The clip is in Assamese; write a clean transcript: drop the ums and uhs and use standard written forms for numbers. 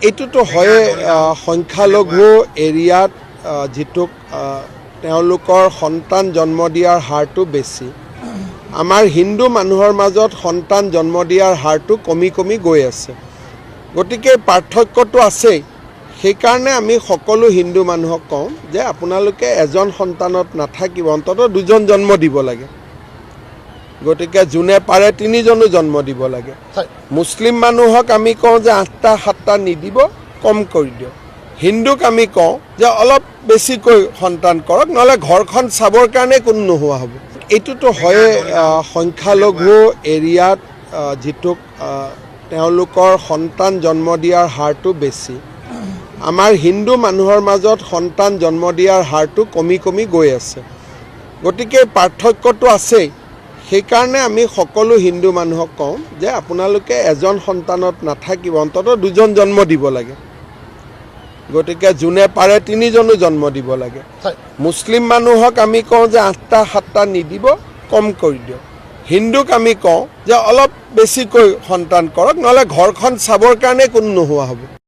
এইটোতো হয়ে সংখ্যালঘু এৰিয়াত যিটো তেওঁলোকৰ সন্তান জন্ম দিয়াৰ হাৰটো বেছি। আমাৰ হিন্দু মানুহৰ মাজত সন্তান জন্ম দিয়াৰ হাৰটো কমি কমি গৈ আছে। গতিকে পাৰ্থক্যটো আছেই। সেইকাৰণে আমি সকলো হিন্দু মানুহক কওঁ যে আপোনালোকে এজন সন্তানত নাথাকিব, অন্ততঃ দুজন জন্ম দিব লাগে। গতিকে যোনে পাৰে তিনিজনো জন্ম দিব লাগে। মুছলিম মানুহক আমি কওঁ যে 8টা 7টা নিদিব, কম কৰি দিয়ক। হিন্দুক আমি কওঁ যে অলপ বেছিকৈ সন্তান কৰক, নহ'লে ঘৰখন চাবৰ কাৰণে কোনো নোহোৱা হ'ব। এইটোতো হয়ে সংখ্যালঘু এৰিয়াত যিটো তেওঁলোকৰ সন্তান জন্ম দিয়াৰ হাৰটো বেছি। আমাৰ হিন্দু মানুহৰ মাজত সন্তান জন্ম দিয়াৰ হাৰটো কমি কমি গৈ আছে। গতিকে পাৰ্থক্যটো আছেই। সেইকাৰণে আমি সকলো হিন্দু মানুহক কওঁ যে আপোনালোকে এজন সন্তানত নাথাকিব, অন্ততঃ দুজন জন্ম দিব লাগে। গতিকে যোনে পাৰে তিনিজনো জন্ম দিব লাগে। মুছলিম মানুহক আমি কওঁ যে 8টা 7টা নিদিব, কম কৰি দিয়ক। হিন্দুক আমি কওঁ যে অলপ বেছিকৈ সন্তান কৰক, নহ'লে ঘৰখন চাবৰ কাৰণে কোনো নোহোৱা হ'ব।